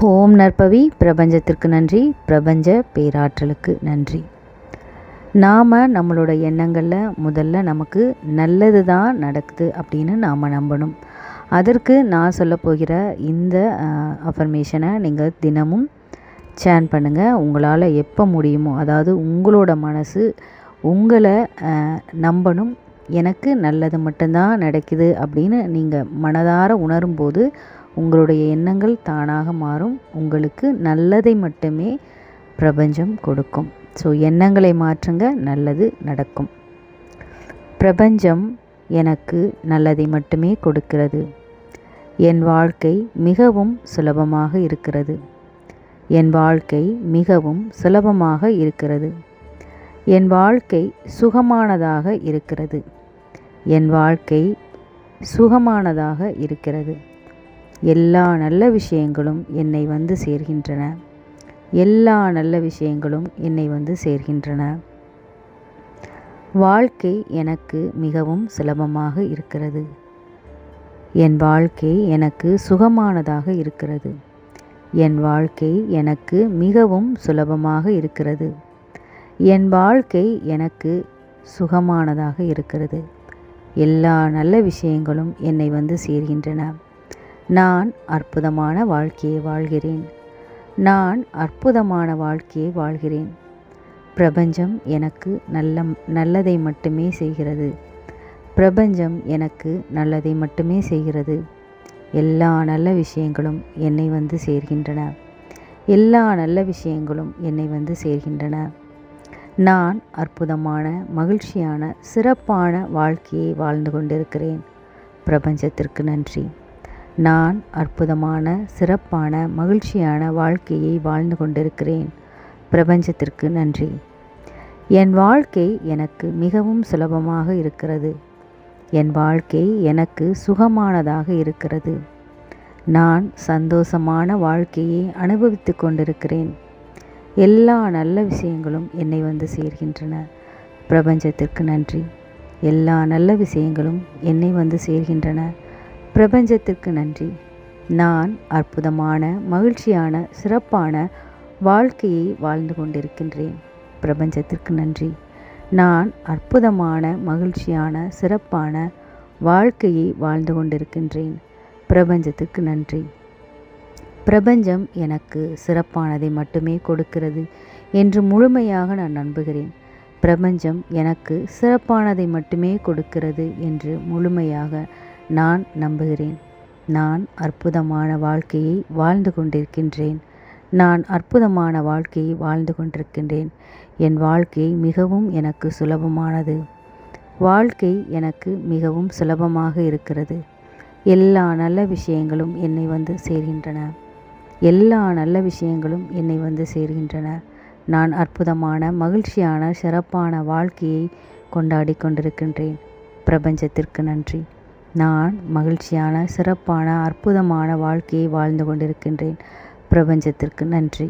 ஓம் நற்பவி. பிரபஞ்சத்திற்கு நன்றி. பிரபஞ்ச பேராற்றலுக்கு நன்றி. நாம் நம்மளோட எண்ணங்களில் முதல்ல நமக்கு நல்லது தான் நடக்குது அப்படின்னு நாம் நம்பணும். அதற்கு நான் சொல்ல போகிற இந்த அஃபர்மேஷனை நீங்கள் தினமும் சேன் பண்ணுங்கள். உங்களால் எப்போ முடியுமோ, அதாவது உங்களோட மனசு உங்களை நம்பணும். எனக்கு நல்லது மட்டும்தான் நடக்குது அப்படின்னு நீங்கள் மனதார உணரும்போது உங்களுடைய எண்ணங்கள் தானாக மாறும். உங்களுக்கு நல்லதை மட்டுமே பிரபஞ்சம் கொடுக்கும். ஸோ எண்ணங்களை மாற்றுங்க, நல்லது நடக்கும். பிரபஞ்சம் எனக்கு நல்லதை மட்டுமே கொடுக்கிறது. என் வாழ்க்கை மிகவும் சுலபமாக இருக்கிறது. என் வாழ்க்கை மிகவும் சுலபமாக இருக்கிறது. என் வாழ்க்கை சுகமானதாக இருக்கிறது. என் வாழ்க்கை சுகமானதாக இருக்கிறது. எல்லா நல்ல விஷயங்களும் என்னை வந்து சேர்கின்றன. எல்லா நல்ல விஷயங்களும் என்னை வந்து சேர்கின்றன. வாழ்க்கை எனக்கு மிகவும் சுலபமாக இருக்கிறது. என் வாழ்க்கை எனக்கு சுகமானதாக இருக்கிறது. என் வாழ்க்கை எனக்கு மிகவும் சுலபமாக இருக்கிறது. என் வாழ்க்கை எனக்கு சுகமானதாக இருக்கிறது. எல்லா நல்ல விஷயங்களும் என்னை வந்து சேர்கின்றன. நான் அற்புதமான வாழ்க்கையை வாழ்கிறேன். நான் அற்புதமான வாழ்க்கையை வாழ்கிறேன். பிரபஞ்சம் எனக்கு நல்லதை மட்டுமே செய்கிறது. பிரபஞ்சம் எனக்கு நல்லதை மட்டுமே செய்கிறது. எல்லா நல்ல விஷயங்களும் என்னை வந்து சேர்கின்றன. எல்லா நல்ல விஷயங்களும் என்னை வந்து சேர்கின்றன. நான் அற்புதமான மகிழ்ச்சியான சிறப்பான வாழ்க்கையை வாழ்ந்து கொண்டிருக்கிறேன். பிரபஞ்சத்திற்கு நன்றி. நான் அற்புதமான சிறப்பான மகிழ்ச்சியான வாழ்க்கையை வாழ்ந்து கொண்டிருக்கிறேன். பிரபஞ்சத்திற்கு நன்றி. என் வாழ்க்கை எனக்கு மிகவும் சுலபமாக இருக்கிறது. என் வாழ்க்கை எனக்கு சுகமானதாக இருக்கிறது. நான் சந்தோஷமான வாழ்க்கையை அனுபவித்து கொண்டிருக்கிறேன். எல்லா நல்ல விஷயங்களும் என்னை வந்து சேர்கின்றன. பிரபஞ்சத்திற்கு நன்றி. எல்லா நல்ல விஷயங்களும் என்னை வந்து சேர்கின்றன. பிரபஞ்சத்திற்கு நன்றி. நான் அற்புதமான மகிழ்ச்சியான சிறப்பான வாழ்க்கையை வாழ்ந்து கொண்டிருக்கின்றேன். பிரபஞ்சத்திற்கு நன்றி. நான் அற்புதமான மகிழ்ச்சியான சிறப்பான வாழ்க்கையை வாழ்ந்து கொண்டிருக்கின்றேன். பிரபஞ்சத்திற்கு நன்றி. பிரபஞ்சம் எனக்கு சிறப்பானதை மட்டுமே கொடுக்கிறது என்று முழுமையாக நான் நம்புகிறேன். பிரபஞ்சம் எனக்கு சிறப்பானதை மட்டுமே கொடுக்கிறது என்று முழுமையாக நான் நம்புகிறேன். நான் அற்புதமான வாழ்க்கையை வாழ்ந்து கொண்டிருக்கின்றேன். நான் அற்புதமான வாழ்க்கையை வாழ்ந்து கொண்டிருக்கின்றேன். என் வாழ்க்கை மிகவும் எனக்கு சுலபமானது. வாழ்க்கை எனக்கு மிகவும் சுலபமாக இருக்கிறது. எல்லா நல்ல விஷயங்களும் என்னை வந்து சேர்கின்றன. எல்லா நல்ல விஷயங்களும் என்னை வந்து சேர்கின்றன. நான் அற்புதமான மகிழ்ச்சியான சிறப்பான வாழ்க்கையை கொண்டாடி கொண்டிருக்கின்றேன். பிரபஞ்சத்திற்கு நன்றி. நான் மகிழ்ச்சியான சிறப்பான அற்புதமான வாழ்க்கையை வாழ்ந்து கொண்டிருக்கின்றேன். பிரபஞ்சத்திற்கு நன்றி.